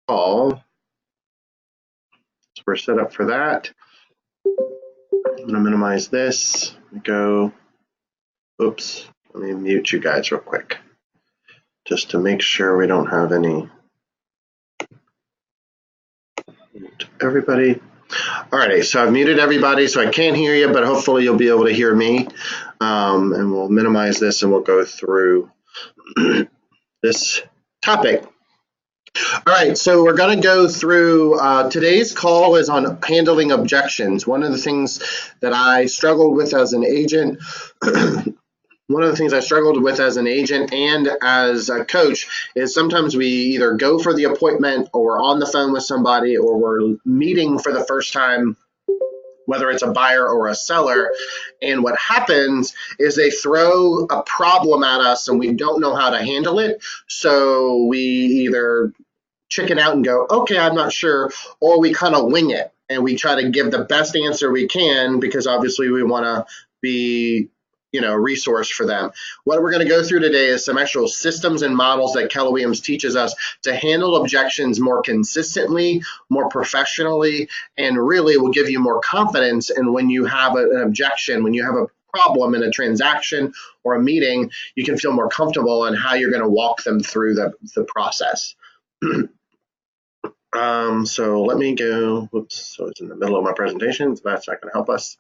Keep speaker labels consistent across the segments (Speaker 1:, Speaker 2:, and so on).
Speaker 1: call. So we're set up for that. I'm going to minimize this. Go. Oops. Let me mute you guys real quick, just to make sure we don't have any. Mute everybody. Alrighty, so I've muted everybody, so I can't hear you, but hopefully you'll be able to hear me. And we'll minimize this and we'll go through this topic. All right, so we're going to go through, today's call is on handling objections. One of the things that I struggled with as an agent, and as a coach is sometimes we either go for the appointment or we're on the phone with somebody or we're meeting for the first time, whether it's a buyer or a seller. And what happens is they throw a problem at us and we don't know how to handle it. So we either chicken out and go, okay, I'm not sure, or we kind of wing it and we try to give the best answer we can because obviously we want to be resource for them. What we're going to go through today is some actual systems and models that Keller Williams teaches us to handle objections more consistently, more professionally, and really will give you more confidence in when you have an objection, when you have a problem in a transaction or a meeting, you can feel more comfortable in how you're going to walk them through the process. So let me go, whoops, so it's in the middle of my presentation, so that's not going to help us.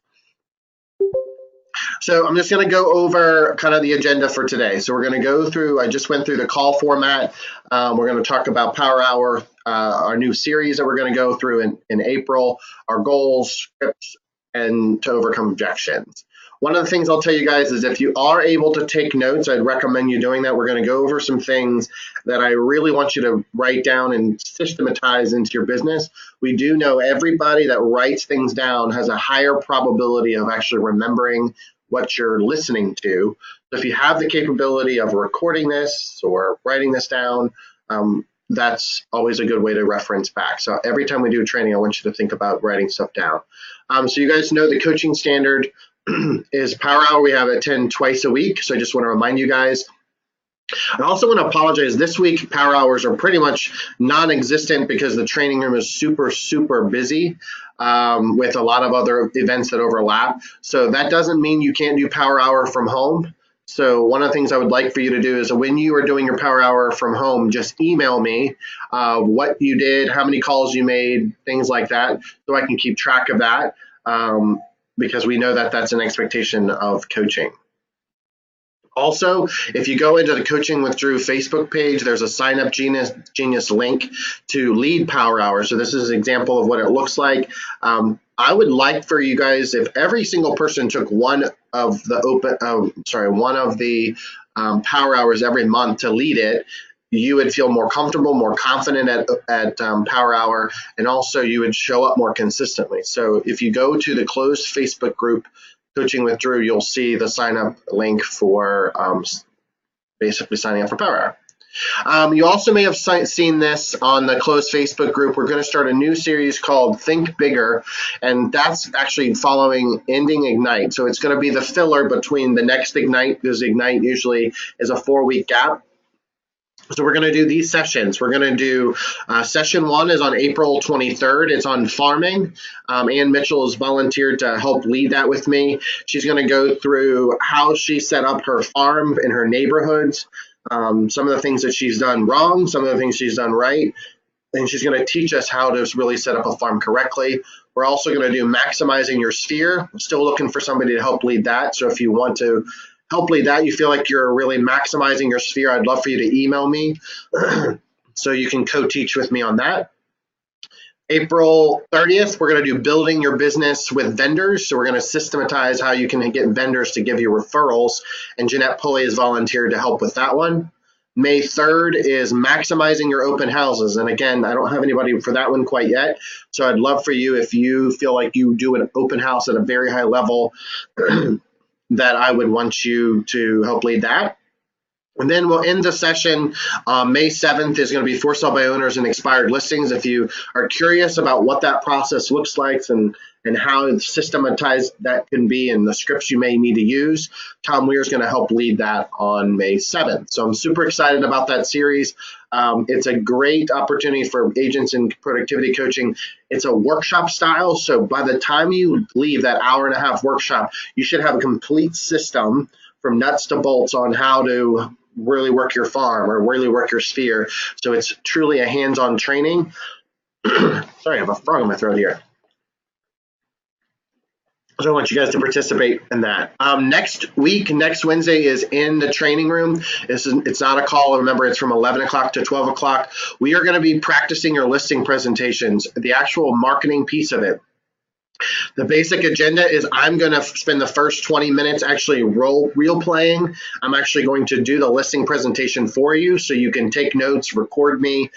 Speaker 1: So I'm just going to go over kind of the agenda for today. So we're going to go through, I just went through the call format. We're going to talk about Power Hour, our new series that we're going to go through in April, our goals, scripts, and to overcome objections. One of the things I'll tell you guys is if you are able to take notes, I'd recommend you doing that. We're going to go over some things that I really want you to write down and systematize into your business. We do know everybody that writes things down has a higher probability of actually remembering what you're listening to. So if you have the capability of recording this or writing this down, that's always a good way to reference back. So every time we do training, I want you to think about writing stuff down. So you guys know the coaching standard is Power Hour. We have it 10 twice a week. So I just want to remind you guys. I also want to apologize. This week, Power Hours are pretty much non-existent because the training room is super, super busy with a lot of other events that overlap. So that doesn't mean you can't do Power Hour from home. So one of the things I would like for you to do is when you are doing your Power Hour from home, just email me what you did, how many calls you made, things like that, so I can keep track of that because we know that that's an expectation of coaching. Also, if you go into the Coaching with Drew Facebook page, there's a Sign Up Genius link to lead Power Hour. So this is an example of what it looks like. I would like for you guys, if every single person took one of the Power Hours every month to lead it, you would feel more comfortable, more confident at Power Hour, and also you would show up more consistently. So if you go to the closed Facebook group, Coaching with Drew, you'll see the sign up link for basically signing up for Power Hour. You also may have seen this on the closed Facebook group. We're going to start a new series called Think Bigger, and that's actually following Ending Ignite. So it's going to be the filler between the next Ignite, because Ignite usually is a 4-week gap. So we're going to do these sessions. We're going to do session 1 is on April 23rd. It's on farming. Ann Mitchell has volunteered to help lead that with me. She's going to go through how she set up her farm in her neighborhoods, some of the things that she's done wrong, some of the things she's done right, and she's going to teach us how to really set up a farm correctly. We're also going to do maximizing your sphere. I'm still looking for somebody to help lead that. So if you want to help lead that, you feel like you're really maximizing your sphere, I'd love for you to email me so you can co-teach with me on that. April 30th, we're going to do building your business with vendors. So we're going to systematize how you can get vendors to give you referrals. And Jeanette Pulley has volunteered to help with that one. May 3rd is maximizing your open houses. And again, I don't have anybody for that one quite yet. So I'd love for you, if you feel like you do an open house at a very high level, that I would want you to help lead that. And then we'll end the session. May 7th is going to be for sale by owners and expired listings. If you are curious about what that process looks like and how systematized that can be and the scripts you may need to use, Tom Weir is going to help lead that on May 7th. So I'm super excited about that series. It's a great opportunity for agents in productivity coaching. It's a workshop style. So by the time you leave that hour-and-a-half workshop, you should have a complete system from nuts to bolts on how to really work your farm or really work your sphere. So it's truly a hands-on training. Sorry, I have a frog in my throat here. So I want you guys to participate in that. Next week, next Wednesday is in the training room. It's not a call. Remember, it's from 11 o'clock to 12 o'clock. We are going to be practicing your listing presentations, the actual marketing piece of it. The basic agenda is I'm going to spend the first 20 minutes actually role playing. I'm actually going to do the listing presentation for you so you can take notes, record me,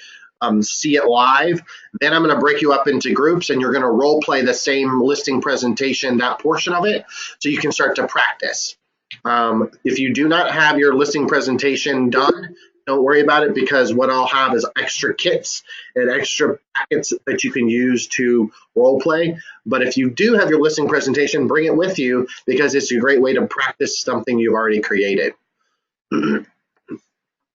Speaker 1: see it live. Then I'm going to break you up into groups and you're going to role play the same listing presentation, that portion of it, so you can start to practice. If you do not have your listing presentation done, don't worry about it, because what I'll have is extra kits and extra packets that you can use to role play. But if you do have your listing presentation, bring it with you, because it's a great way to practice something you've already created.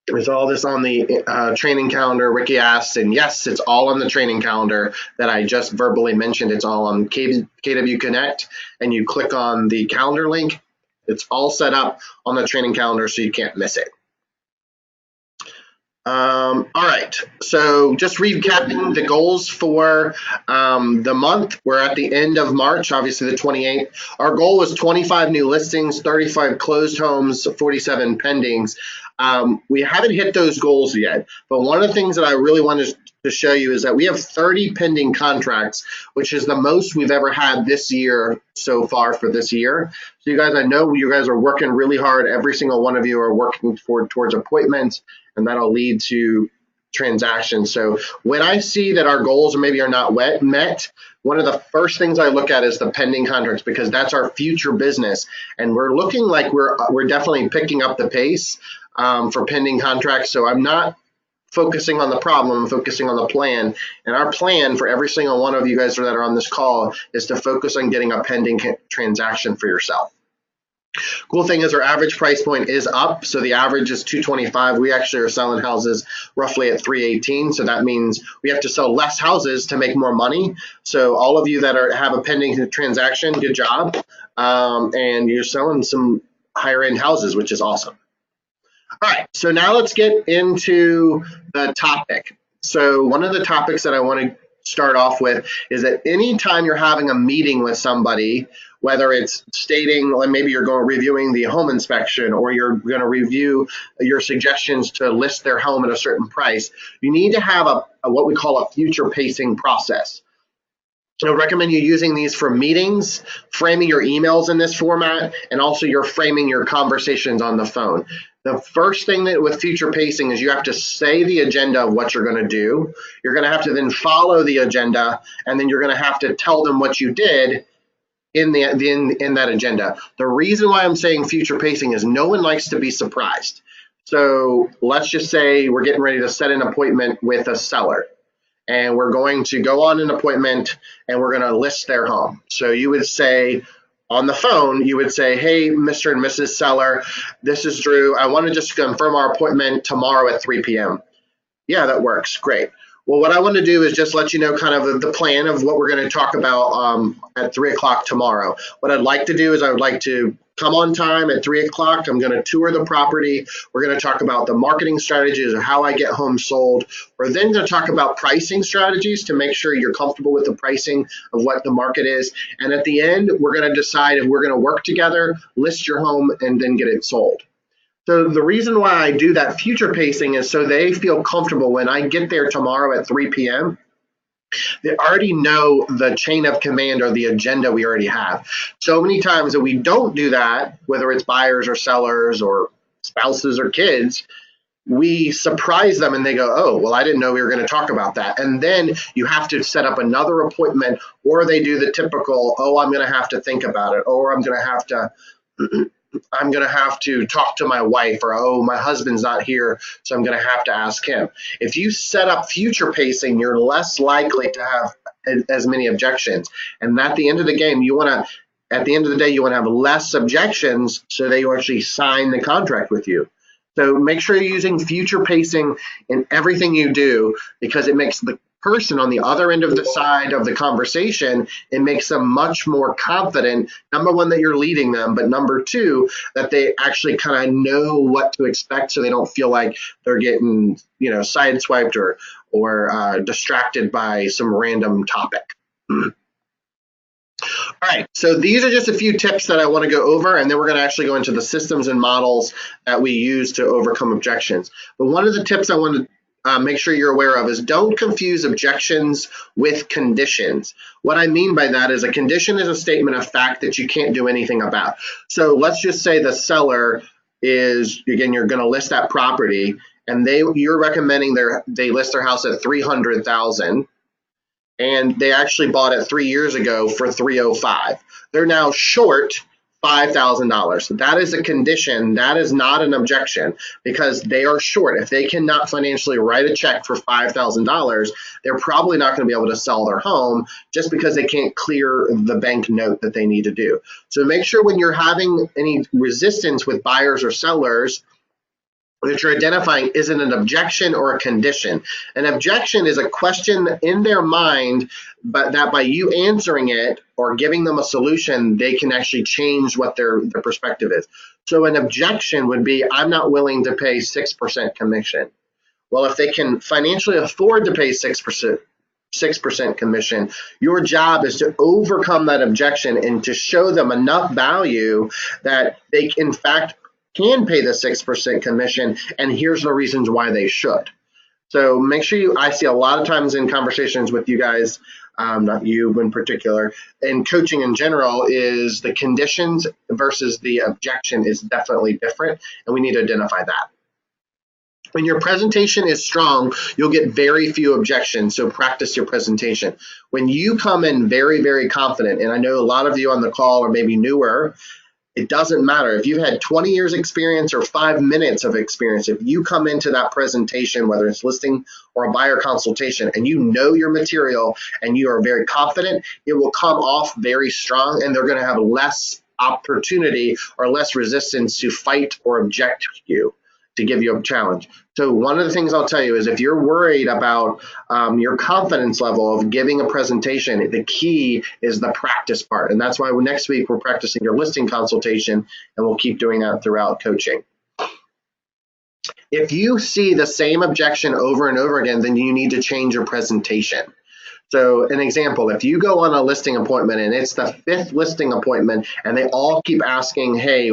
Speaker 1: There's all this on the training calendar. Ricky asked, and yes, it's all on the training calendar that I just verbally mentioned. It's all on KW Connect, and you click on the calendar link. It's all set up on the training calendar so you can't miss it. All right, so just recapping the goals for the month. We're at the end of March, obviously the 28th. Our goal was 25 new listings, 35 closed homes, 47 pendings. We haven't hit those goals yet, but one of the things that I really wanted to show you is that we have 30 pending contracts, which is the most we've ever had this year so far for this year. So you guys, I know you guys are working really hard. Every single one of you are working towards appointments, and that'll lead to transactions. So when I see that our goals maybe are not met, one of the first things I look at is the pending contracts, because that's our future business. And we're looking like we're definitely picking up the pace for pending contracts. So I'm not focusing on the problem, I'm focusing on the plan. And our plan for every single one of you guys that are on this call is to focus on getting a pending transaction for yourself. Cool thing is our average price point is up. So the average is $225. We actually are selling houses roughly at $318. So that means we have to sell less houses to make more money. So all of you that have a pending transaction, good job. And you're selling some higher end houses, which is awesome. All right, so now let's get into the topic. So one of the topics that I want to start off with is that anytime you're having a meeting with somebody, whether it's stating, like maybe you're reviewing the home inspection, or you're going to review your suggestions to list their home at a certain price, you need to have what we call a future pacing process. I would recommend you using these for meetings, framing your emails in this format, and also you're framing your conversations on the phone. The first thing that with future pacing is you have to say the agenda of what you're going to do. You're going to have to then follow the agenda, and then you're going to have to tell them what you did in that agenda. The reason why I'm saying future pacing is no one likes to be surprised. So let's just say we're getting ready to set an appointment with a seller, and we're going to go on an appointment and we're going to list their home. So you would say on the phone, you would say, hey, Mr. and Mrs. Seller, this is Drew. I want to just confirm our appointment tomorrow at 3 p.m. Yeah, that works. Great. Well, what I want to do is just let you know kind of the plan of what we're going to talk about at 3 o'clock tomorrow. What I'd like to do is I would like to come on time at 3 o'clock. I'm going to tour the property. We're going to talk about the marketing strategies of how I get homes sold. We're then going to talk about pricing strategies to make sure you're comfortable with the pricing of what the market is. And at the end, we're going to decide if we're going to work together, list your home, and then get it sold. So the reason why I do that future pacing is so they feel comfortable when I get there tomorrow at 3 p.m. They already know the chain of command or the agenda we already have. So many times that we don't do that, whether it's buyers or sellers or spouses or kids, we surprise them and they go, oh, well, I didn't know we were going to talk about that. And then you have to set up another appointment, or they do the typical, oh, I'm going to have to think about it, or I'm going to have to I'm going to have to talk to my wife, or, oh, my husband's not here, so I'm going to have to ask him. If you set up future pacing, you're less likely to have as many objections. And at the end of the game, at the end of the day, you want to have less objections so they actually sign the contract with you. So make sure you're using future pacing in everything you do, because it makes the person on the other end of the side of the conversation, it makes them much more confident, number one, that you're leading them, but number two, that they actually kind of know what to expect, so they don't feel like they're getting, sideswiped or distracted by some random topic. All right, so these are just a few tips that I want to go over, and then we're going to actually go into the systems and models that we use to overcome objections. But one of the tips I want to make sure you're aware of is don't confuse objections with conditions. What I mean by that is a condition is a statement of fact that you can't do anything about. So let's just say the seller is, again, you're going to list that property, and you're recommending they list their house at $300,000. And they actually bought it 3 years ago for $305,000. They're now short $5,000. That is a condition. That is not an objection, because they are short. If they cannot financially write a check for $5,000, they're probably not going to be able to sell their home just because they can't clear the bank note that they need to do. So make sure when you're having any resistance with buyers or sellers, that you're identifying is it an objection or a condition. An objection is a question in their mind, but that by you answering it or giving them a solution, they can actually change what their perspective is. So an objection would be, I'm not willing to pay 6% commission. Well, if they can financially afford to pay 6% commission, your job is to overcome that objection and to show them enough value that they, in fact, can pay the 6% commission, and here's the reasons why they should. So make sure I see a lot of times in conversations with you guys, not you in particular, and coaching in general, is the conditions versus the objection is definitely different, and we need to identify that. When your presentation is strong, you'll get very few objections, so practice your presentation. When you come in very, very confident, and I know a lot of you on the call are maybe newer, it doesn't matter. If you've had 20 years experience or 5 minutes of experience, if you come into that presentation, whether it's listing or a buyer consultation, and you know your material and you are very confident, it will come off very strong, and they're going to have less opportunity or less resistance to fight or object to give you a challenge. So one of the things I'll tell you is if you're worried about your confidence level of giving a presentation, the key is the practice part. And that's why next week we're practicing your listing consultation, and we'll keep doing that throughout coaching. If you see the same objection over and over again, then you need to change your presentation. So an example, if you go on a listing appointment and it's the 5th listing appointment and they all keep asking, hey,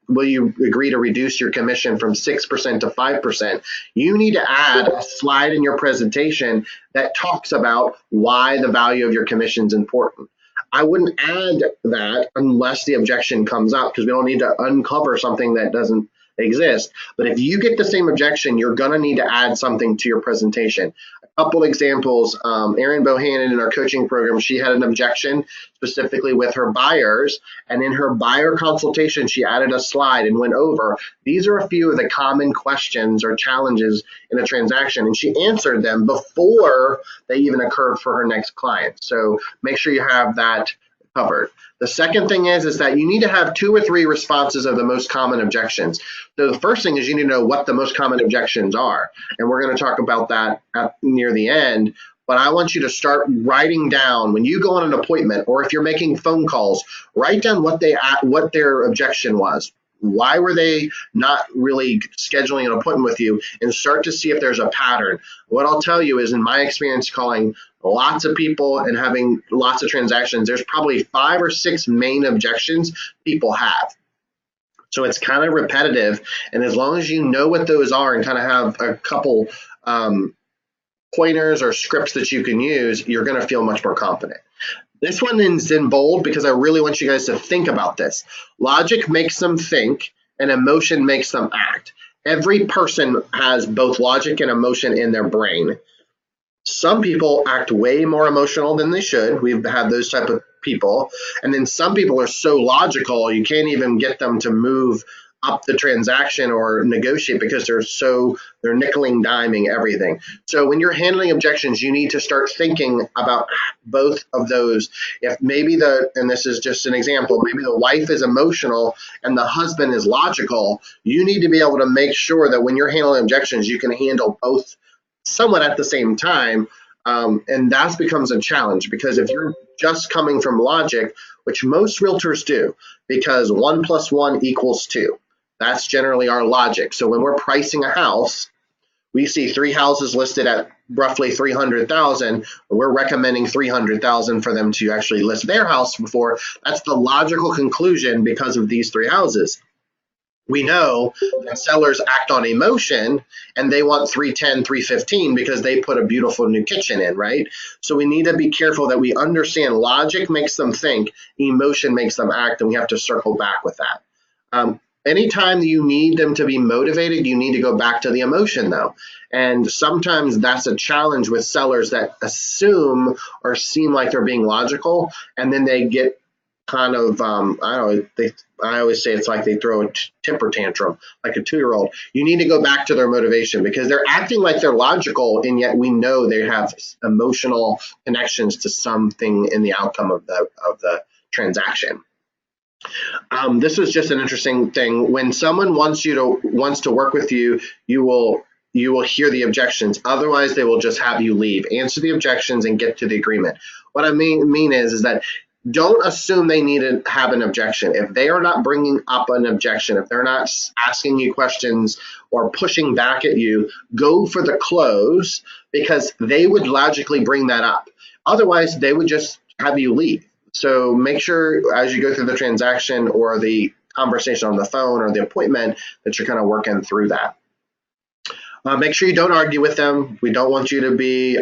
Speaker 1: will you agree to reduce your commission from 6% to 5%? You need to add a slide in your presentation that talks about why the value of your commission is important. I wouldn't add that unless the objection comes up, because we don't need to uncover something that doesn't exist. But if you get the same objection, you're going to need to add something to your presentation. A couple examples, Erin Bohannon in our coaching program, she had an objection specifically with her buyers, and in her buyer consultation, she added a slide and went over, these are a few of the common questions or challenges in a transaction, and she answered them before they even occurred for her next client. So make sure you have that covered. The second thing is that you need to have 2 or 3 responses of the most common objections. So the first thing is you need to know what the most common objections are. And we're going to talk about that near the end. But I want you to start writing down when you go on an appointment, or if you're making phone calls, write down what their objection was. Why were they not really scheduling an appointment with you, and start to see if there's a pattern. What I'll tell you is, in my experience calling lots of people and having lots of transactions, there's probably 5 or 6 main objections people have. So it's kind of repetitive, and as long as you know what those are and kind of have a couple pointers or scripts that you can use, you're going to feel much more confident. This one is in bold because I really want you guys to think about this. Logic makes them think, and emotion makes them act. Every person has both logic and emotion in their brain. Some people act way more emotional than they should. We've had those type of people. And then some people are so logical, you can't even get them to move up the transaction or negotiate because they're nickeling, diming everything. So when you're handling objections, you need to start thinking about both of those. If maybe and this is just an example, maybe the wife is emotional and the husband is logical, you need to be able to make sure that when you're handling objections, you can handle both somewhat at the same time. And that becomes a challenge because if you're just coming from logic, which most realtors do, because 1 + 1 = 2. That's generally our logic. So when we're pricing a house, we see 3 houses listed at roughly 300,000. We're recommending 300,000 for them to actually list their house before. That's the logical conclusion because of these 3 houses. We know that sellers act on emotion and they want 310, 315 because they put a beautiful new kitchen in, right? So we need to be careful that we understand logic makes them think, emotion makes them act, and we have to circle back with that. Anytime you need them to be motivated, you need to go back to the emotion though. And sometimes that's a challenge with sellers that assume or seem like they're being logical, and then they get kind of, I always say it's like they throw a temper tantrum, like a 2-year-old. You need to go back to their motivation because they're acting like they're logical, and yet we know they have emotional connections to something in the outcome of the transaction. This was just an interesting thing. When someone wants to work with you, you will hear the objections. Otherwise, they will just have you leave. Answer the objections and get to the agreement. What I mean is that don't assume they need to have an objection. If they are not bringing up an objection, if they're not asking you questions or pushing back at you, go for the close because they would logically bring that up. Otherwise, they would just have you leave. So make sure as you go through the transaction or the conversation on the phone or the appointment that you're kind of working through that. Make sure you don't argue with them. We don't want you to be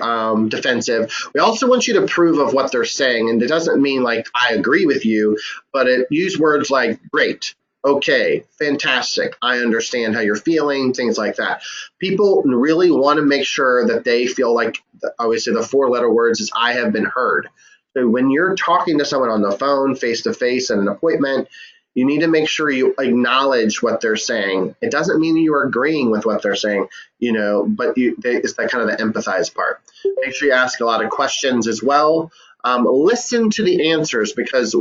Speaker 1: defensive. We also want you to approve of what they're saying. And it doesn't mean like, I agree with you, but use words like great, okay, fantastic, I understand how you're feeling, things like that. People really want to make sure that they feel like, I always say the 4-letter words is I have been heard. So when you're talking to someone on the phone, face-to-face at an appointment, you need to make sure you acknowledge what they're saying. It doesn't mean you're agreeing with what they're saying, but it's that kind of the empathize part. Make sure you ask a lot of questions as well. Listen to the answers because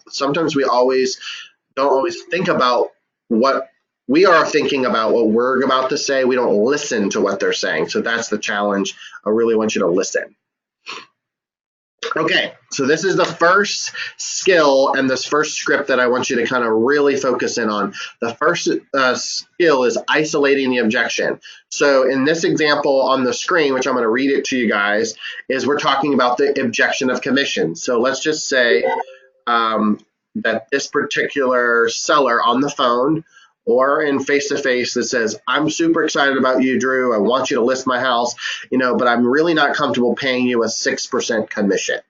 Speaker 1: sometimes we don't always think about what we are thinking about, what we're about to say. We don't listen to what they're saying. So that's the challenge. I really want you to listen. Okay, so this is the first skill and this first script that I want you to kind of really focus in on. The first skill is isolating the objection. So in this example on the screen, which I'm going to read it to you guys, is we're talking about the objection of commission. So let's just say that this particular seller on the phone or in face-to-face that says, I'm super excited about you, Drew. I want you to list my house, but I'm really not comfortable paying you a 6% commission.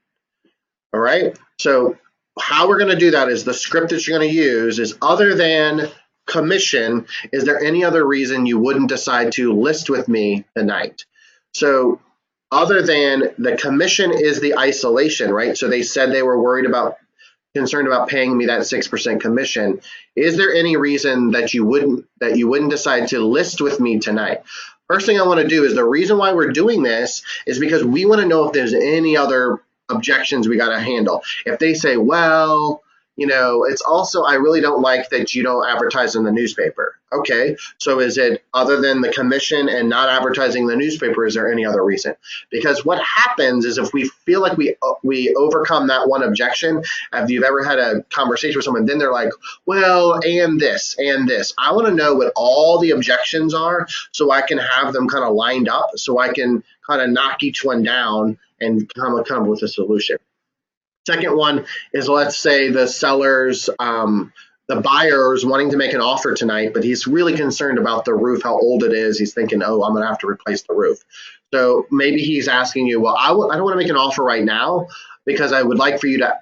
Speaker 1: All right. So how we're going to do that is the script that you're going to use is other than commission, is there any other reason you wouldn't decide to list with me tonight? So other than the commission is the isolation, right? So they said they were concerned about paying me that 6% commission. Is there any reason that you wouldn't decide to list with me tonight? First thing I want to do is the reason why we're doing this is because we want to know if there's any other objections we got to handle. If they say, well, it's also, I really don't like that you don't advertise in the newspaper. Okay, so is it other than the commission and not advertising the newspaper, is there any other reason? Because what happens is if we feel like we overcome that one objection, if you've ever had a conversation with someone, then they're like, well, and this, and this. I want to know what all the objections are so I can have them kind of lined up so I can kind of knock each one down and come up with a solution. Second one is, let's say the seller's, the buyer is wanting to make an offer tonight, but he's really concerned about the roof, how old it is. He's thinking, oh, I'm going to have to replace the roof. So maybe he's asking you, well, I don't want to make an offer right now because I would like for you to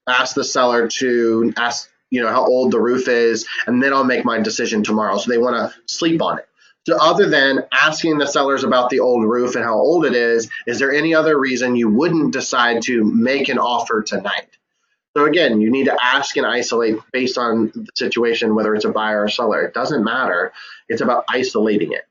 Speaker 1: ask the seller to ask, how old the roof is, and then I'll make my decision tomorrow. So they want to sleep on it. So other than asking the sellers about the old roof and how old it is there any other reason you wouldn't decide to make an offer tonight? So again, you need to ask and isolate based on the situation, whether it's a buyer or seller. It doesn't matter. It's about isolating it.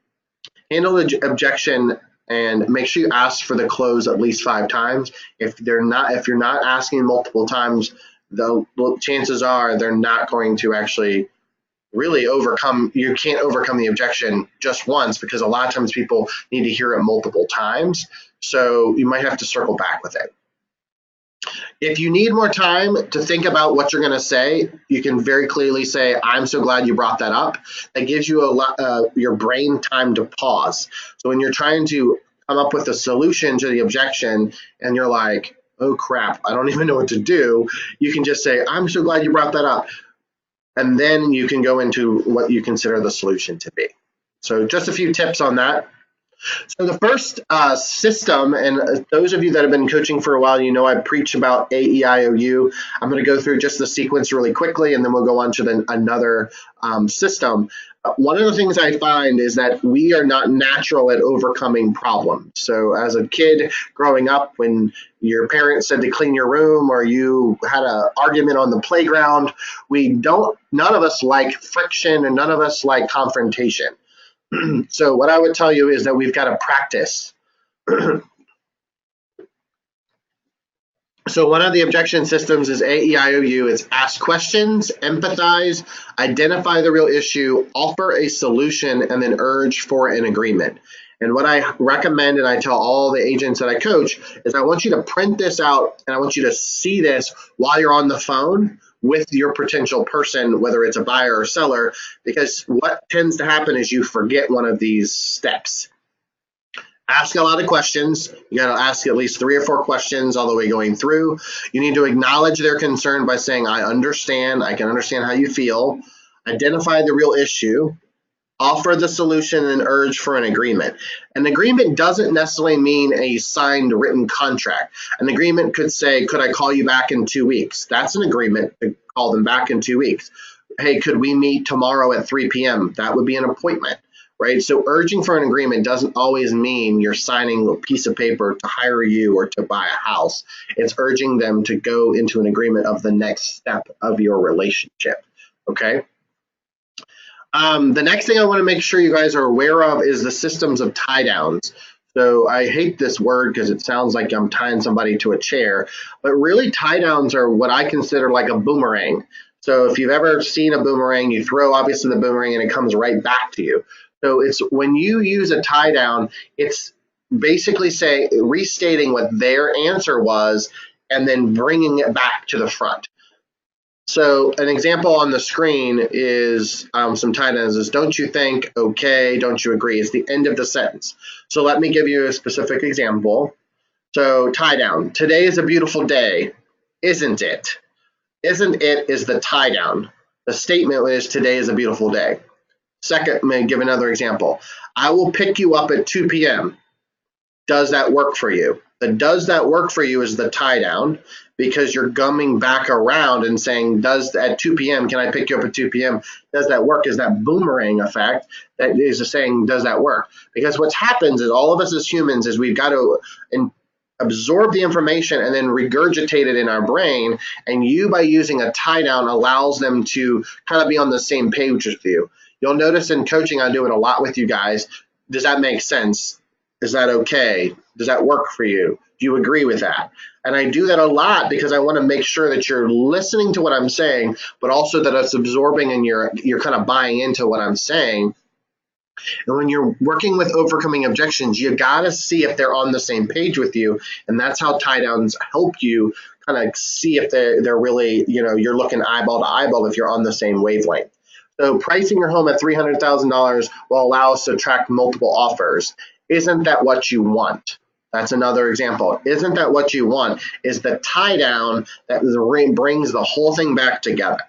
Speaker 1: Handle the objection and make sure you ask for the close at least 5 times. If you're not asking multiple times, the chances are they're not going to actually really overcome. You can't overcome the objection just once, because a lot of times people need to hear it multiple times. So you might have to circle back with it. If you need more time to think about what you're going to say, you can very clearly say, "I'm so glad you brought that up." That gives you your brain time to pause. So when you're trying to come up with a solution to the objection and you're like, "Oh crap, I don't even know what to do," you can just say, "I'm so glad you brought that up." And then you can go into what you consider the solution to be. So just a few tips on that. So the first system, and those of you that have been coaching for a while, you know I preach about AEIOU. I'm going to go through just the sequence really quickly, and then we'll go on to another system. One of the things I find is that we are not natural at overcoming problems. So as a kid growing up, when your parents said to clean your room or you had an argument on the playground, none of us like friction and none of us like confrontation. So what I would tell you is that we've got to practice. So one of the objection systems is AEIOU. It's ask questions, empathize, identify the real issue, offer a solution, and then urge for an agreement. And what I recommend, and I tell all the agents that I coach, is I want you to print this out and I want you to see this while you're on the phone with your potential person, whether it's a buyer or seller, because what tends to happen is you forget one of these steps. Ask a lot of questions. You got to ask at least 3 or 4 questions all the way going through. You need to acknowledge their concern by saying, "I understand. I can understand how you feel." Identify the real issue. Offer the solution and urge for an agreement. An agreement doesn't necessarily mean a signed written contract. An agreement could say, "Could I call you back in 2 weeks?" That's an agreement to call them back in 2 weeks. "Hey, could we meet tomorrow at 3 p.m.? That would be an appointment. Right? So urging for an agreement doesn't always mean you're signing a piece of paper to hire you or to buy a house. It's urging them to go into an agreement of the next step of your relationship. Okay? The next thing I want to make sure you guys are aware of is the systems of tie downs. So I hate this word because it sounds like I'm tying somebody to a chair, but really tie downs are what I consider like a boomerang. So if you've ever seen a boomerang, you throw obviously the boomerang and it comes right back to you. So it's when you use a tie down, it's basically restating what their answer was and then bringing it back to the front. So an example on the screen is some tie downs is, "Don't you think?" "Okay." "Don't you agree?" It's the end of the sentence. So let me give you a specific example. So tie down. "Today is a beautiful day, isn't it?" "Isn't it" is the tie down. The statement is, "Today is a beautiful day." Second, I'm going to give another example. "I will pick you up at 2 p.m. Does that work for you?" The "does that work for you" is the tie down, because you're gumming back around and saying, at 2 p.m., "Can I pick you up at 2 p.m.? Does that work?" is that boomerang effect that is saying, "Does that work?" Because what happens is all of us as humans is we've got to absorb the information and then regurgitate it in our brain. And you, by using a tie down, allows them to kind of be on the same page with you. You'll notice in coaching, I do it a lot with you guys. "Does that make sense? Is that okay? Does that work for you? Do you agree with that?" And I do that a lot because I want to make sure that you're listening to what I'm saying, but also that it's absorbing and you're kind of buying into what I'm saying. And when you're working with overcoming objections, you got to see if they're on the same page with you. And that's how tie downs help you kind of see if they're really, you're looking eyeball to eyeball if you're on the same wavelength. So pricing your home at $300,000 will allow us to attract multiple offers. Isn't that what you want? That's another example. Isn't that what you want is the tie down that brings the whole thing back together.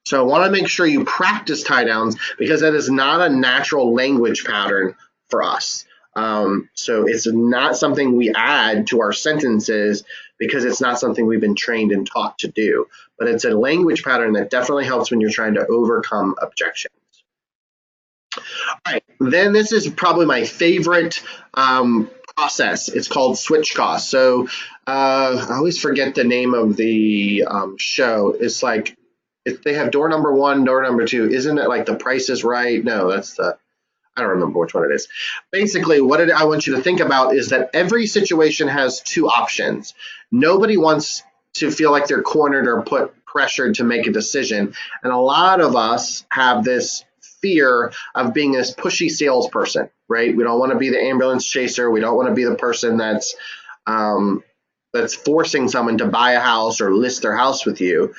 Speaker 1: So I want to make sure you practice tie downs because that is not a natural language pattern for us. So it's not something we add to our sentences because it's not something we've been trained and taught to do. But it's a language pattern that definitely helps when you're trying to overcome objections. All right, then this is probably my favorite process. It's called switch cost. So I always forget the name of the show. It's like if they have door number one, door number two. Isn't it like The Price is Right? No, that's the I don't remember which one it is. Basically, what I want you to think about is that every situation has two options. Nobody wants to feel like they're cornered or put pressured to make a decision. And a lot of us have this fear of being this pushy salesperson, right? We don't want to be the ambulance chaser. We don't want to be the person that's forcing someone to buy a house or list their house with you.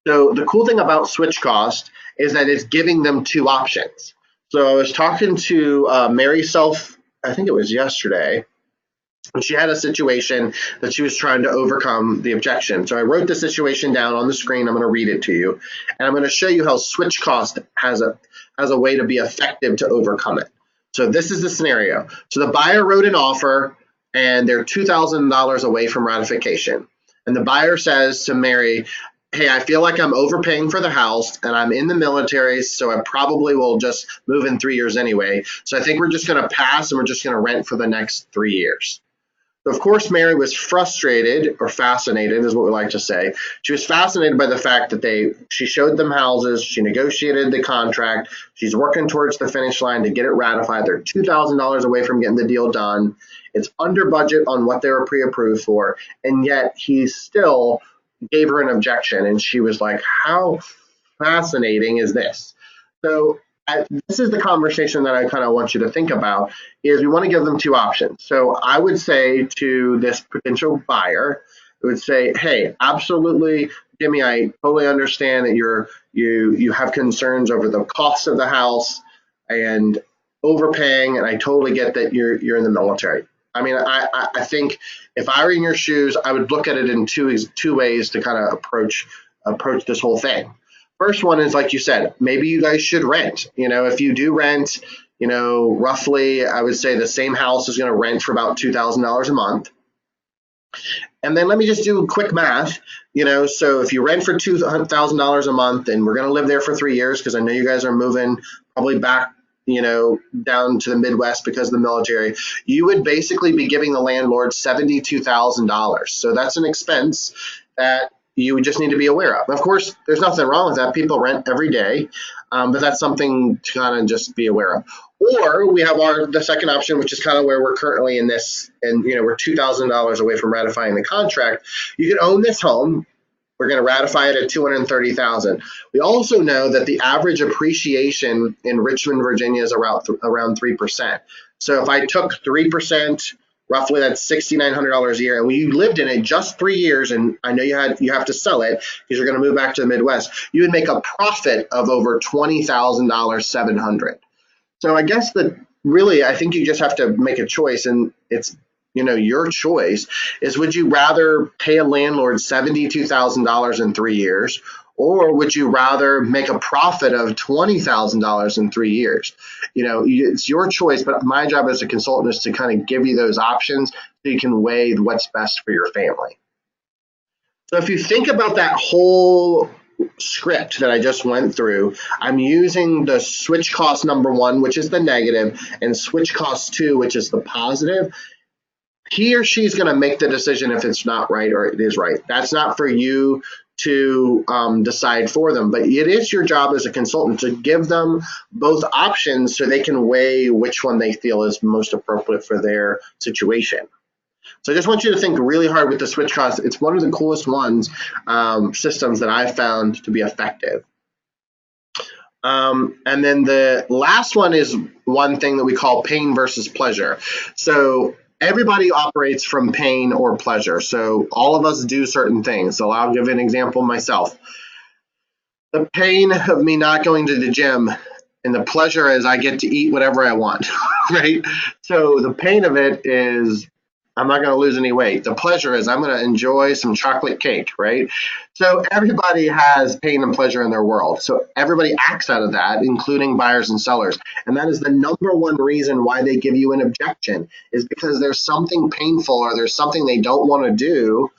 Speaker 1: So the cool thing about switch cost is that it's giving them two options. So I was talking to Mary Self, I think it was yesterday, and she had a situation that she was trying to overcome the objection. So I wrote the situation down on the screen. I'm going to read it to you, and I'm going to show you how switch cost has a way to be effective to overcome it. So this is the scenario. So the buyer wrote an offer, and they're $2,000 away from ratification. And the buyer says to Mary, hey, I feel like I'm overpaying for the house and I'm in the military, so I probably will just move in 3 years anyway. So I think we're just going to pass and we're just going to rent for the next 3 years. So of course, Mary was frustrated, or fascinated is what we like to say. She was fascinated by the fact that she showed them houses, she negotiated the contract, she's working towards the finish line to get it ratified. They're $2,000 away from getting the deal done. It's under budget on what they were pre-approved for, and yet he's still gave her an objection, and she was like, how fascinating is this? So this is the conversation that I kind of want you to think about, is we want to give them two options. So I would say to this potential buyer, I would say, hey, absolutely, Jimmy, I totally understand that you have concerns over the cost of the house and overpaying, and I totally get that you're in the military. I mean, I think if I were in your shoes, I would look at it in two ways to kind of approach this whole thing. First one is, like you said, maybe you guys should rent. If you do rent, roughly, I would say the same house is going to rent for about $2,000 a month. And then let me just do quick math. So if you rent for $2,000 a month, and we're going to live there for 3 years, because I know you guys are moving probably back down to the Midwest because of the military, you would basically be giving the landlord $72,000. So that's an expense that you would just need to be aware of. Of course, there's nothing wrong with that. People rent every day, but that's something to kind of just be aware of. Or we have the second option, which is kind of where we're currently in this, and we're $2,000 away from ratifying the contract. You can own this home. We're going to ratify it at $230,000. We also know that the average appreciation in Richmond, Virginia is around 3%. So if I took 3%, roughly that's $6,900 a year, and you lived in it just 3 years, and I know you have to sell it because you're going to move back to the Midwest, you would make a profit of over $20,700. So I guess that really, I think you just have to make a choice, and it's your choice is, would you rather pay a landlord $72,000 in 3 years, or would you rather make a profit of $20,000 in 3 years? It's your choice, but my job as a consultant is to kind of give you those options so you can weigh what's best for your family. So if you think about that whole script that I just went through, I'm using the switch cost number one, which is the negative, and switch cost two, which is the positive. He or she's going to make the decision if it's not right or it is right. That's not for you to decide for them, but it is your job as a consultant to give them both options so they can weigh which one they feel is most appropriate for their situation. So I just want you to think really hard with the switch cost. It's one of the coolest systems that I've found to be effective. And then the last one is one thing that we call pain versus pleasure. So everybody operates from pain or pleasure. So all of us do certain things. So I'll give an example myself. The pain of me not going to the gym, and the pleasure is I get to eat whatever I want, right? So the pain of it is I'm not going to lose any weight. The pleasure is I'm going to enjoy some chocolate cake, right? So everybody has pain and pleasure in their world. So everybody acts out of that, including buyers and sellers. And that is the number one reason why they give you an objection, is because there's something painful or there's something they don't want to do.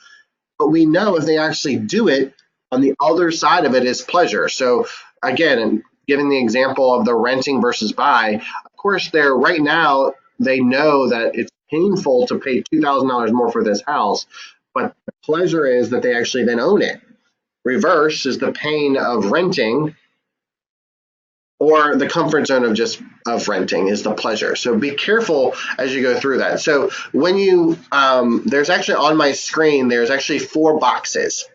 Speaker 1: But we know if they actually do it, on the other side of it is pleasure. So again, giving the example of the renting versus buy, of course, they're right now, they know that it's painful to pay $2,000 more for this house, but the pleasure is that they actually then own it. Reverse is the pain of renting, or the comfort zone of renting is the pleasure. So be careful as you go through that. So when you, there's actually on my screen, there's actually 4 boxes.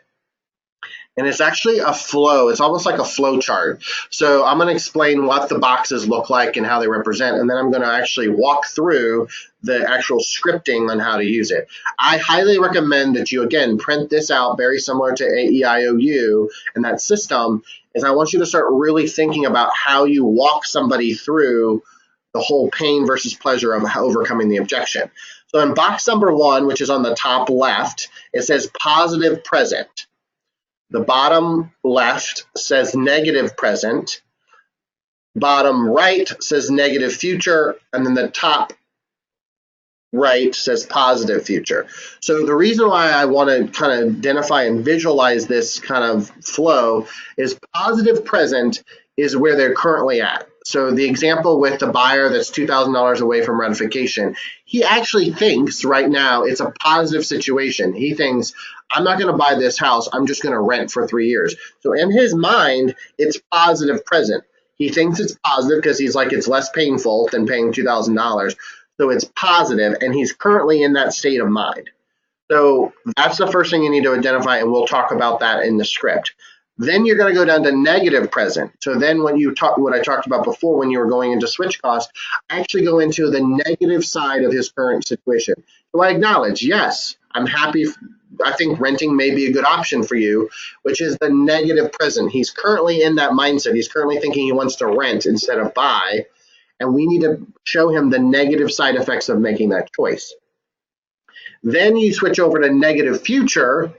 Speaker 1: And it's actually a flow. It's almost like a flow chart. So I'm going to explain what the boxes look like and how they represent, and then I'm going to actually walk through the actual scripting on how to use it. I highly recommend that you, again, print this out, very similar to AEIOU and that system, is I want you to start really thinking about how you walk somebody through the whole pain versus pleasure of overcoming the objection. So in box number 1, which is on the top left, it says positive present. The bottom left says negative present, bottom right says negative future, and then the top right says positive future. So the reason why I want to kind of identify and visualize this kind of flow is positive present is where they're currently at. So the example with the buyer that's $2,000 away from ratification, he actually thinks right now it's a positive situation. He thinks, I'm not going to buy this house, I'm just going to rent for 3 years. So in his mind, it's positive present. He thinks it's positive because he's like, it's less painful than paying $2,000. So it's positive, and he's currently in that state of mind. So that's the first thing you need to identify, and we'll talk about that in the script. Then you're going to go down to negative present. So then what I talked about before when you were going into switch cost, I actually go into the negative side of his current situation. So I acknowledge, yes, I'm happy. I think renting may be a good option for you, which is the negative present. He's currently in that mindset. He's currently thinking he wants to rent instead of buy. And we need to show him the negative side effects of making that choice. Then you switch over to negative future,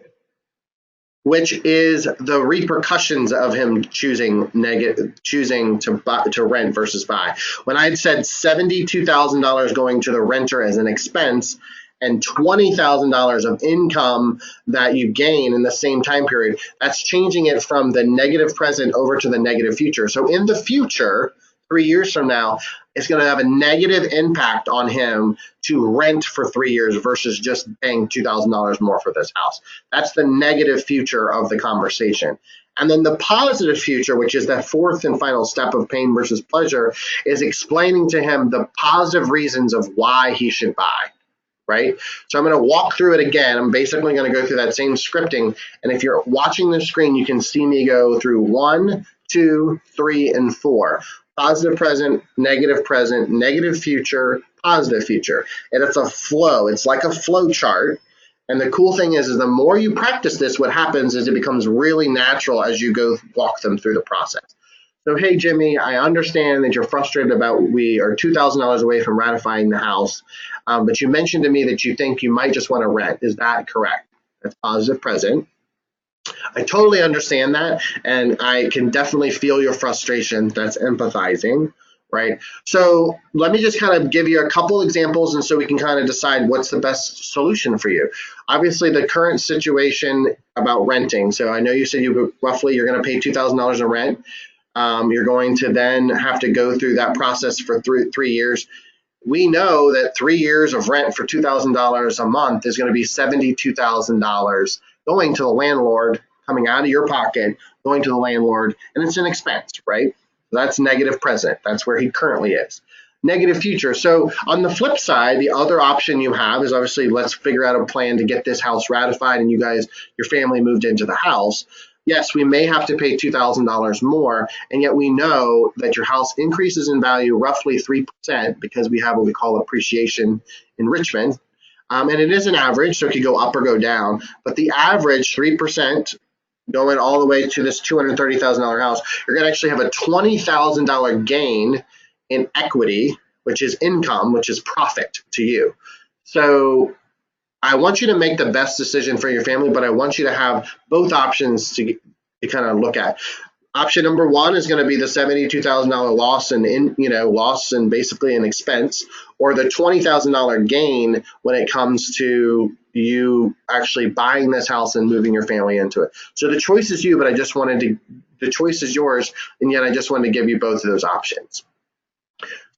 Speaker 1: which is the repercussions of him choosing to rent versus buy. When I had said $72,000 going to the renter as an expense and $20,000 of income that you gain in the same time period, that's changing it from the negative present over to the negative future. So in the future, 3 years from now, it's going to have a negative impact on him to rent for 3 years versus just paying $2,000 more for this house. That's the negative future of the conversation. And then the positive future, which is that fourth and final step of pain versus pleasure, is explaining to him the positive reasons of why he should buy, right? So I'm going to walk through it again. I'm basically going to go through that same scripting. And if you're watching the screen, you can see me go through 1, 2, 3, and 4. Positive present, negative future, positive future. And it's a flow. It's like a flow chart. And the cool thing is the more you practice this, what happens is it becomes really natural as you go walk them through the process. So, hey, Jimmy, I understand that you're frustrated about we are $2,000 away from ratifying the house, but you mentioned to me that you think you might just want to rent. Is that correct? That's positive present. I totally understand that, and I can definitely feel your frustration. That's empathizing, right? So let me just kind of give you a couple examples, and so we can kind of decide what's the best solution for you. Obviously, the current situation about renting. So I know you said you're going to pay $2,000 in rent. You're going to then have to go through that process for 3 years. We know that 3 years of rent for $2,000 a month is going to be $72,000 going to the landlord, coming out of your pocket, going to the landlord, and it's an expense, right? That's negative present. That's where he currently is. Negative future. So on the flip side, the other option you have is obviously let's figure out a plan to get this house ratified and you guys, your family moved into the house. Yes, we may have to pay $2,000 more, and yet we know that your house increases in value roughly 3% because we have what we call appreciation enrichment. And it is an average, so it could go up or go down. But the average, 3%, going all the way to this $230,000 house, you're going to actually have a $20,000 gain in equity, which is income, which is profit to you. So I want you to make the best decision for your family, but I want you to have both options to kind of look at. Option number 1 is going to be the $72,000 loss and basically an expense, or the $20,000 gain when it comes to you actually buying this house and moving your family into it. So the choice is you, but I just wanted to the choice is yours, and yet I just wanted to give you both of those options.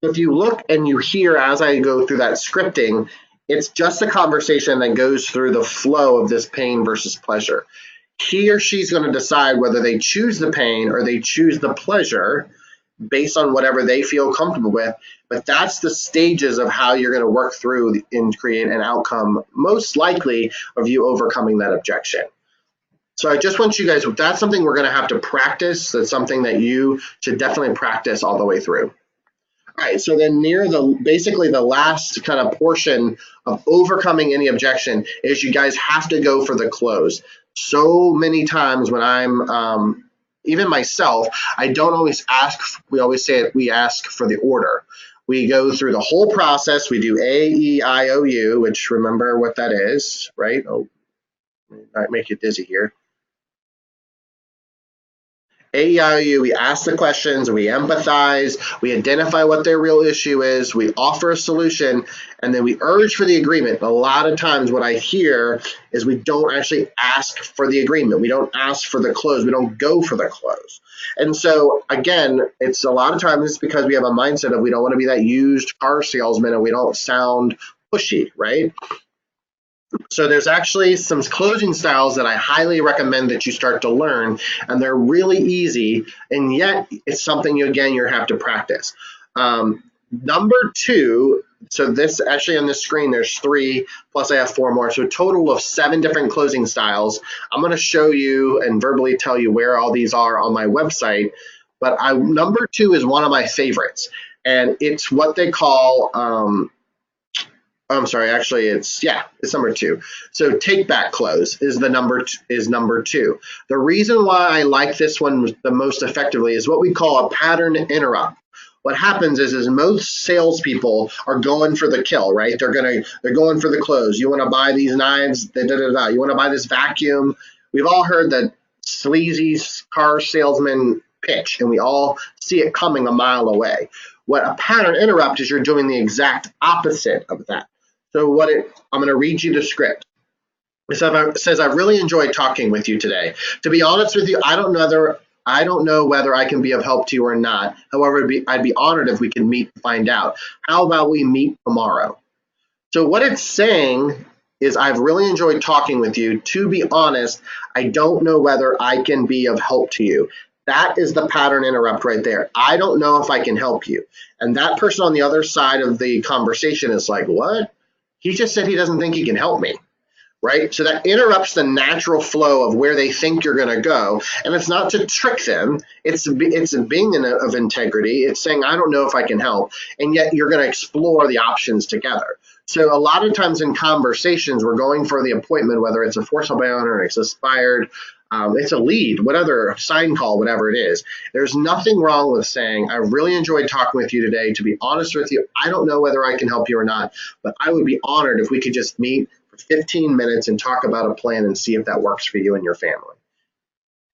Speaker 1: So if you look and you hear as I go through that scripting, it's just a conversation that goes through the flow of this pain versus pleasure. He or she's going to decide whether they choose the pain or they choose the pleasure based on whatever they feel comfortable with. But that's the stages of how you're going to work through and create an outcome, most likely, of you overcoming that objection. So I just want you guys, that's something we're going to have to practice. That's something that you should definitely practice all the way through. All right, so then near basically the last kind of portion of overcoming any objection is you guys have to go for the close. So many times when I'm, even myself, I don't always ask, we always say we ask for the order. We go through the whole process. We do A, E, I, O, U, which remember what that is, right? Oh, might make you dizzy here. AEIOU, we ask the questions, we empathize, we identify what their real issue is, we offer a solution, and then we urge for the agreement. A lot of times what I hear is we don't actually ask for the agreement. We don't ask for the close. We don't go for the close. And so, again, it's a lot of times it's because we have a mindset of we don't want to be that used car salesman and we don't sound pushy, right? So there's actually some closing styles that I highly recommend that you start to learn, and they're really easy, and yet it's something you have to practice. Number 2, so this actually on the screen, there's 3, plus I have 4 more, so a total of 7 different closing styles. I'm going to show you and verbally tell you where all these are on my website, but number 2 is one of my favorites, and it's what they call I'm sorry, actually it's number 2. So take back close is number 2. The reason why I like this one the most effectively is what we call a pattern interrupt. What happens is most salespeople are going for the kill, right? They're going for the close. You want to buy these knives, You want to buy this vacuum. We've all heard that sleazy car salesman pitch, and we all see it coming a mile away. What a pattern interrupt is, you're doing the exact opposite of that. So I'm going to read you the script. It says, I really enjoyed talking with you today. To be honest with you, I don't know whether I can be of help to you or not. However, I'd be honored if we could meet to find out. How about we meet tomorrow? So what it's saying is, I've really enjoyed talking with you. To be honest, I don't know whether I can be of help to you. That is the pattern interrupt right there. I don't know if I can help you. And that person on the other side of the conversation is like, what? He just said he doesn't think he can help me, right? So that interrupts the natural flow of where they think you're going to go. And it's not to trick them. It's being of integrity. It's saying, I don't know if I can help. And yet you're going to explore the options together. So a lot of times in conversations, we're going for the appointment, whether it's a for sale by owner, it's expired, it's a lead, whatever, sign call, whatever it is. There's nothing wrong with saying, I really enjoyed talking with you today. To be honest with you, I don't know whether I can help you or not, but I would be honored if we could just meet for 15 minutes and talk about a plan and see if that works for you and your family.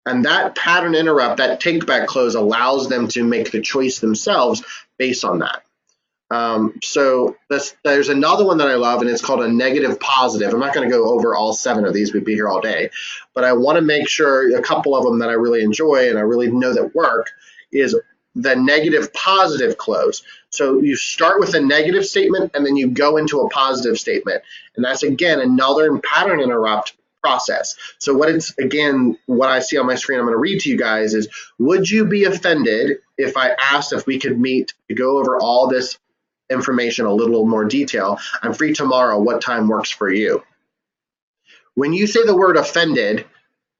Speaker 1: And that pattern interrupt, that take back close, allows them to make the choice themselves based on that. So there's another one that I love, and it's called a negative positive. I'm not going to go over all 7 of these. We'd be here all day. But I want to make sure a couple of them that I really enjoy and I really know that work is the negative positive close. So you start with a negative statement and then you go into a positive statement. And that's, again, another pattern interrupt process. So what I see on my screen, I'm going to read to you guys is, would you be offended if I asked if we could meet to go over all this information a little more detail? I'm free tomorrow. What time works for you? When you say the word offended,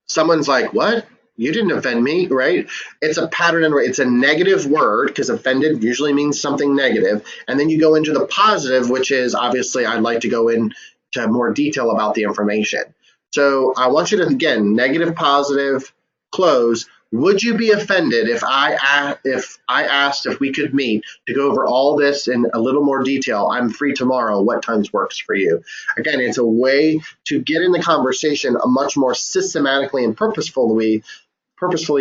Speaker 1: someone's like, what? You didn't offend me, right? It's a pattern. It's a negative word, because offended usually means something negative. And then you go into the positive, which is, obviously, I'd like to go into more detail about the information. So I want you to, again, negative, positive, close. Would you be offended if I asked if we could meet to go over all this in a little more detail? I'm free tomorrow. What times works for you? Again, it's a way to get in the conversation a much more systematically and purposefully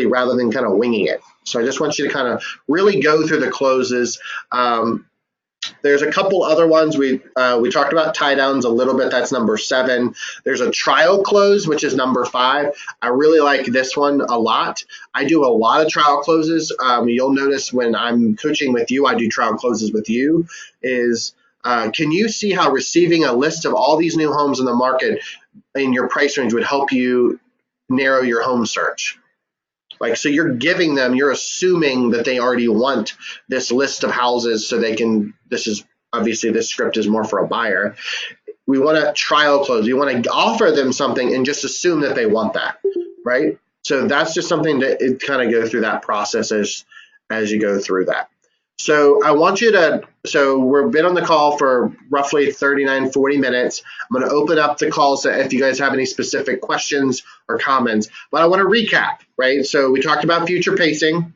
Speaker 1: rather than kind of winging it. So I just want you to kind of really go through the closes. There's a couple other ones. We talked about tie downs a little bit. That's number 7. There's a trial close, which is number 5. I really like this one a lot. I do a lot of trial closes. You'll notice when I'm coaching with you, I do trial closes with you. Can you see how receiving a list of all these new homes in the market in your price range would help you narrow your home search? Like, so you're giving them, you're assuming that they already want this list of houses so they can, this is obviously this script is more for a buyer. We want to trial close. We want to offer them something and just assume that they want that, right? So that's just something to kind of go through that process as you go through that. So I want you to, so we've been on the call for roughly 39, 40 minutes. I'm going to open up the calls if you guys have any specific questions or comments, but I want to recap, right? So we talked about future pacing.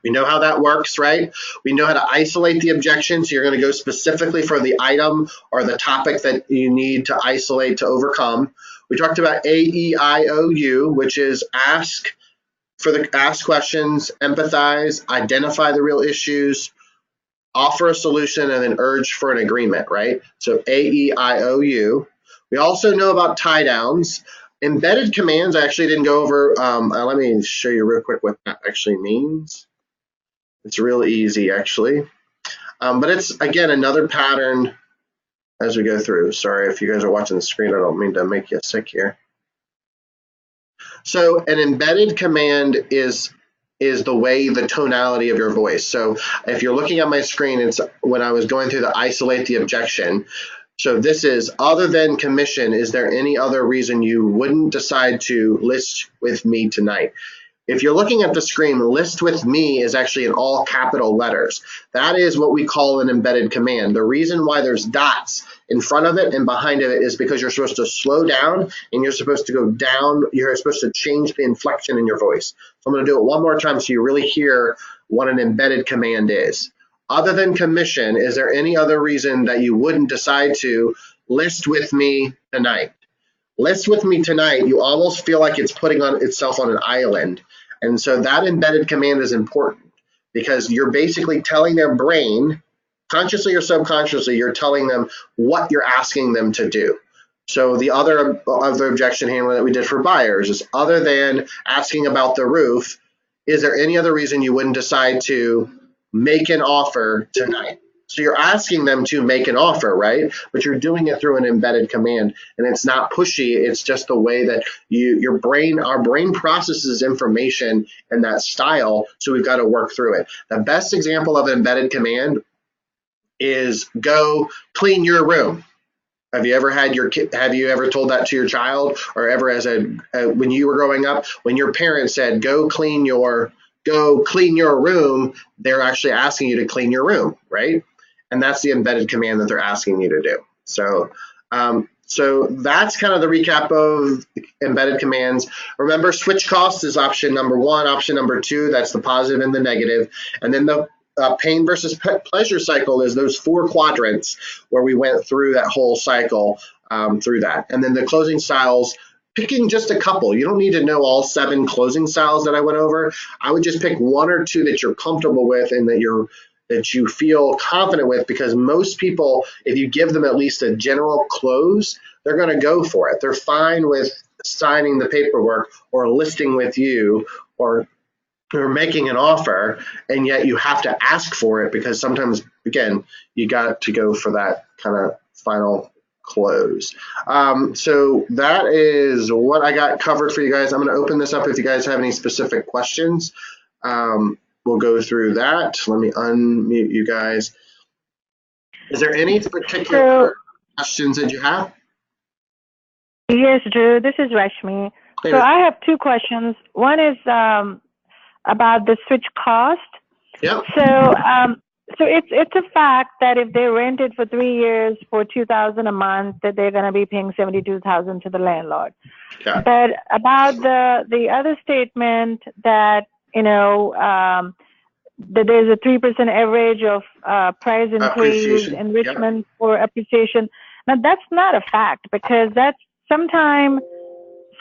Speaker 1: We know how that works, right? We know how to isolate the objection. So you're going to go specifically for the item or the topic that you need to isolate to overcome. We talked about AEIOU, which is ask questions, empathize, identify the real issues, offer a solution, and then urge for an agreement, right? So AEIOU. We also know about tie downs. Embedded commands, I actually didn't go over. Let me show you real quick what that actually means. It's really easy, actually. But it's, again, another pattern as we go through. Sorry if you guys are watching the screen. I don't mean to make you sick here. So an embedded command is the way, the tonality of your voice. So if you're looking at my screen, it's when I was going through the isolate the objection. So this is, other than commission, is there any other reason you wouldn't decide to list with me tonight? If you're looking at the screen, list with me is actually in all capital letters. That is what we call an embedded command. The reason why there's dots in front of it and behind it is because you're supposed to slow down and you're supposed to go down. You're supposed to change the inflection in your voice. So I'm going to do it one more time so you really hear what an embedded command is. Other than commission, is there any other reason that you wouldn't decide to list with me tonight? List with me tonight, you almost feel like it's putting on itself on an island. And so that embedded command is important because you're basically telling their brain, consciously or subconsciously, you're telling them what you're asking them to do. So the other objection handler that we did for buyers is, other than asking about the roof, is there any other reason you wouldn't decide to make an offer tonight? So you're asking them to make an offer, right? But you're doing it through an embedded command, and it's not pushy. It's just the way that our brain processes information in that style. So we've got to work through it. The best example of an embedded command is go clean your room. Have you ever told that to your child, or ever when you were growing up, when your parents said, go clean your room, they're actually asking you to clean your room, right? And that's the embedded command that they're asking you to do. So that's kind of the recap of embedded commands. Remember, switch costs is option number 1. Option number 2, that's the positive and the negative. And then the pain versus pleasure cycle is those 4 quadrants where we went through that whole cycle through that. And then the closing styles, picking just a couple. You don't need to know all 7 closing styles that I went over. I would just pick 1 or 2 that you're comfortable with and that you feel confident with, because most people, if you give them at least a general close, they're going to go for it. They're fine with signing the paperwork or listing with you or making an offer, and yet you have to ask for it because sometimes, again, you got to go for that kind of final close. So that is what I got covered for you guys. I'm going to open this up if you guys have any specific questions. We'll go through that. Let me unmute you guys. Is there any particular questions that you have?
Speaker 2: Yes, Drew, this is Rashmi. So I have 2 questions. One is about the switch cost.
Speaker 1: Yep.
Speaker 2: So it's a fact that if they rent it for 3 years for $2,000 a month, that they're going to be paying $72,000 to the landlord.
Speaker 1: Yeah.
Speaker 2: But about the other statement that that there's a 3% average of price increase, enrichment for appreciation. Now that's not a fact, because that's sometimes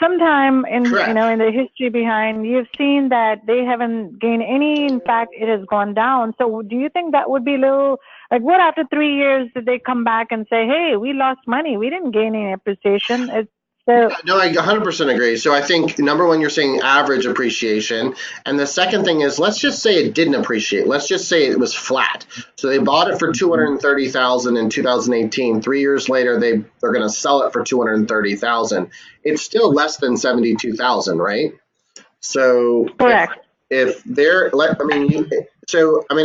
Speaker 2: sometime in
Speaker 1: Correct.
Speaker 2: in the history behind, you've seen that they haven't gained any. In fact, it has gone down. So do you think that would be a little like, what after 3 years did they come back and say, hey, we lost money, we didn't gain any appreciation? So
Speaker 1: No, I 100% agree. So I think number one, you're saying average appreciation. And the second thing is, let's just say it didn't appreciate. Let's just say it was flat. So they bought it for $230,000 in 2018. 3 years later, they're going to sell it for $230,000. It's still less than $72,000, right? So
Speaker 2: correct.
Speaker 1: if they're, I mean,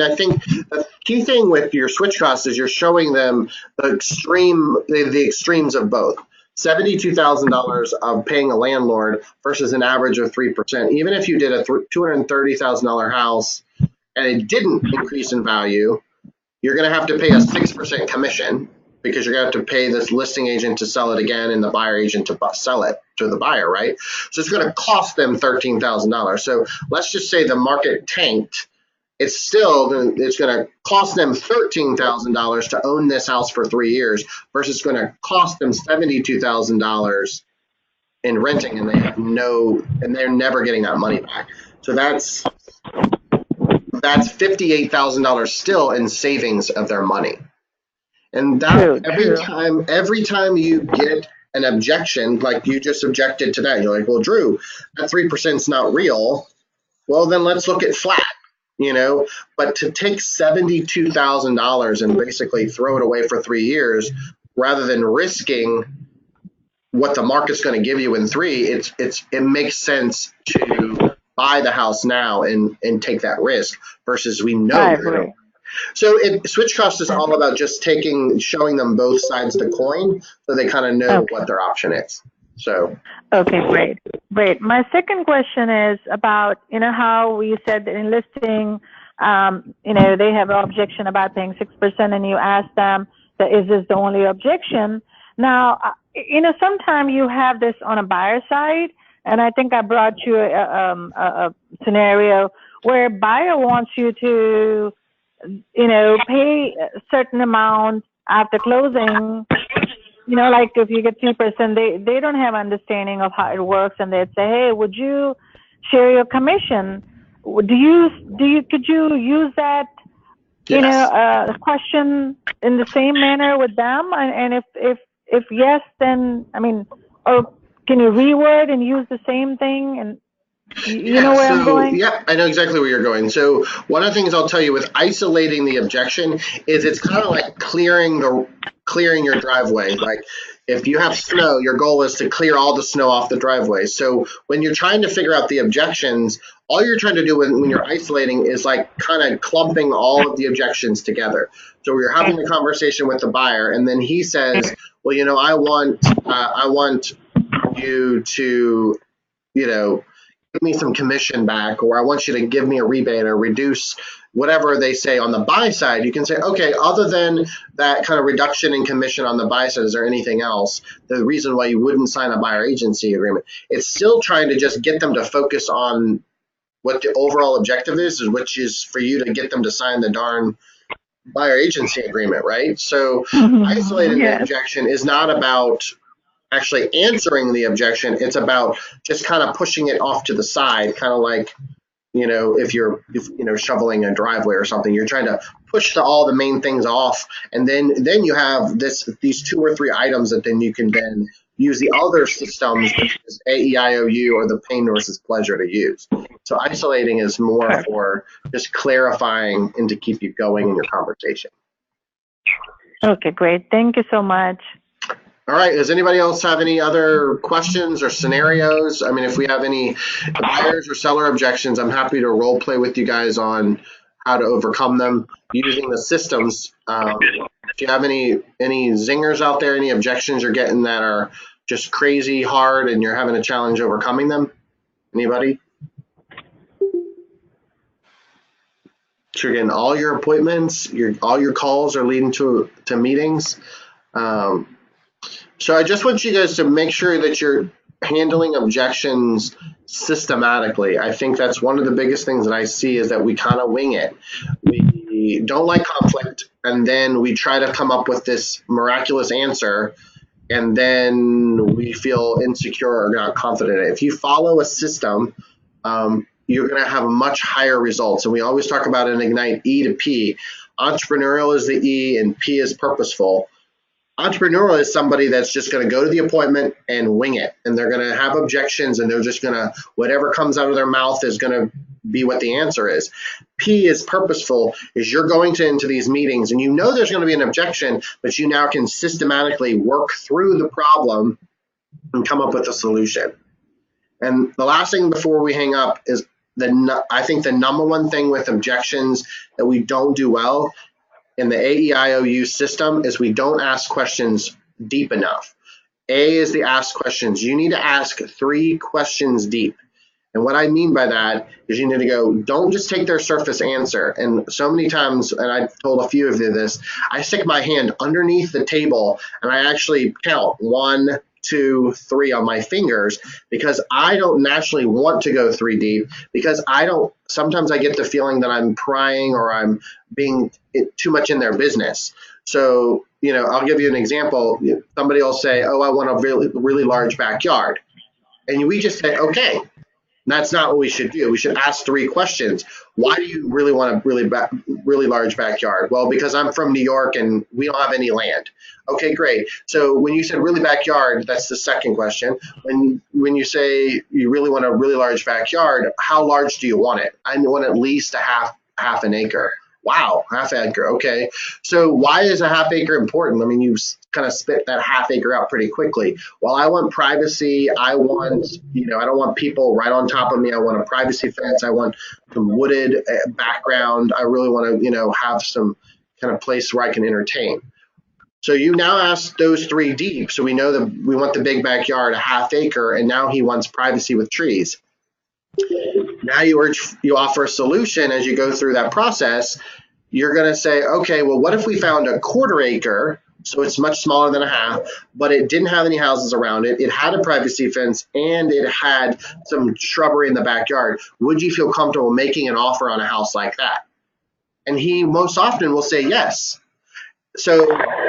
Speaker 1: I think the key thing with your switch costs is you're showing them the extremes of both. $72,000 of paying a landlord versus an average of 3%. Even if you did a $230,000 house and it didn't increase in value, you're going to have to pay a 6% commission because you're going to have to pay this listing agent to sell it again and the buyer agent to sell it to the buyer, right? So it's going to cost them $13,000. So let's just say the market tanked. It's going to cost them $13,000 to own this house for 3 years versus it's going to cost them $72,000 in renting, and they're never getting that money back. So that's $58,000 still in savings of their money. And that every time you get an objection, like you just objected to that, you're like, well, Drew, that 3% is not real. Well, then let's look at flat. But to take $72,000 and basically throw it away for 3 years rather than risking what the market's going to give you in 3, it makes sense to buy the house now and take that risk versus we know. So switch cost is all about just showing them both sides of the coin so they kind of know what their option is. So.
Speaker 2: Okay, great. My second question is about, how you said that in listing, they have an objection about paying 6%, and you ask them, is this the only objection? Now, sometimes you have this on a buyer side, and I think I brought you a scenario where buyer wants you to, pay a certain amount after closing. Like if you get 3%, they don't have understanding of how it works, and they'd say, hey, would you share your commission? Could you use that,
Speaker 1: Yes.
Speaker 2: question in the same manner with them? And if yes, then, or can you reword and use the same thing? And you know where I'm going?
Speaker 1: Yeah, I know exactly where you're going. So one of the things I'll tell you with isolating the objection is it's kind of like clearing your driveway. Like if you have snow, your goal is to clear all the snow off the driveway. So when you're trying to figure out the objections, all you're trying to do when you're isolating is like kind of clumping all of the objections together. So you're having a conversation with the buyer, and then he says, well, I want you to, give me some commission back, or I want you to give me a rebate or reduce whatever they say on the buy side. You can say, okay, other than that kind of reduction in commission on the buy side, is there anything else? The reason why you wouldn't sign a buyer agency agreement. It's still trying to just get them to focus on what the overall objective is, which is for you to get them to sign the darn buyer agency agreement, right? So isolating the objection is not about actually answering the objection. It's about just kind of pushing it off to the side, kind of like, if you're shoveling a driveway or something, you're trying to push all the main things off, and then you have these 2 or 3 items that then you can then use the other systems, which is AEIOU or the pain versus pleasure to use. So isolating is more for just clarifying and to keep you going in your conversation.
Speaker 2: Okay, great. Thank you so much.
Speaker 1: All right. Does anybody else have any other questions or scenarios? I mean, if we have any buyers or seller objections, I'm happy to role play with you guys on how to overcome them using the systems. If you have any zingers out there, any objections you're getting that are just crazy hard and you're having a challenge overcoming them? Anybody? So you're getting all your appointments, all your calls are leading to meetings. So I just want you guys to make sure that you're handling objections systematically. I think that's one of the biggest things that I see is that we kind of wing it. We don't like conflict, and then we try to come up with this miraculous answer, and then we feel insecure or not confident. If you follow a system, you're going to have much higher results. And we always talk about in Ignite E to P. Entrepreneurial is the E and P is purposeful. Entrepreneurial is somebody that's just going to go to the appointment and wing it. And they're going to have objections and they're just going to, whatever comes out of their mouth is going to be what the answer is. P is purposeful, is you're going into these meetings and you know there's going to be an objection, but you now can systematically work through the problem and come up with a solution. And the last thing before we hang up is I think the number one thing with objections that we don't do well in the AEIOU system is we don't ask questions deep enough. A is the ask questions. You need to ask 3 questions deep. And what I mean by that is you need to go, don't just take their surface answer. And so many times, and I've told a few of you this, I stick my hand underneath the table and I actually count 1, 2, 3 on my fingers because I don't naturally want to go 3 deep because sometimes I get the feeling that I'm prying or I'm being too much in their business. So, I'll give you an example. Somebody will say, oh, I want a really, really large backyard. And we just say, okay. That's not what we should do. We should ask 3 questions. Why do you really want a really large backyard? Well, because I'm from New York and we don't have any land. Okay, great. So when you said really backyard, that's the second question. When you say you really want a really large backyard, how large do you want it? I want at least a half an acre. Wow, half acre. Okay. So why is a half acre important? I mean, you kind of spit that half acre out pretty quickly. Well, I want privacy. I don't want people right on top of me. I want a privacy fence. I want some wooded background. I really want to, have some kind of place where I can entertain. So you now ask those 3 deep. So we know that we want the big backyard, a half acre, and now he wants privacy with trees. Now you offer a solution as you go through that process. You're going to say, okay, well, what if we found a 1/4 acre? So it's much smaller than a half, but it didn't have any houses around it. It had a privacy fence and it had some shrubbery in the backyard. Would you feel comfortable making an offer on a house like that? And he most often will say yes. So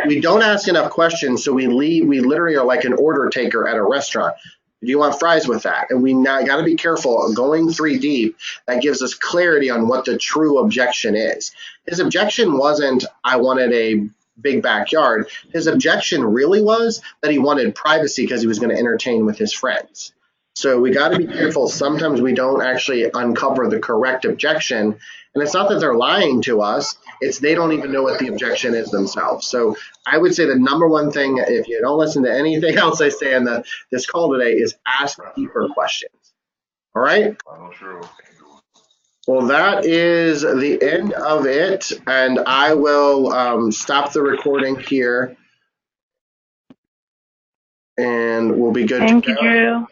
Speaker 1: we don't ask enough questions. So we literally are like an order taker at a restaurant. Do you want fries with that? And we now got to be careful going 3 deep. That gives us clarity on what the true objection is. His objection wasn't, I wanted a big backyard. His objection really was that he wanted privacy because he was going to entertain with his friends. So we got to be careful. Sometimes we don't actually uncover the correct objection. And it's not that they're lying to us. It's they don't even know what the objection is themselves. So I would say the number one thing, if you don't listen to anything else I say on this call today, is ask deeper questions. All right? Well, that is the end of it. And I will stop the recording here. And we'll be good to go.
Speaker 2: Thank you, Drew.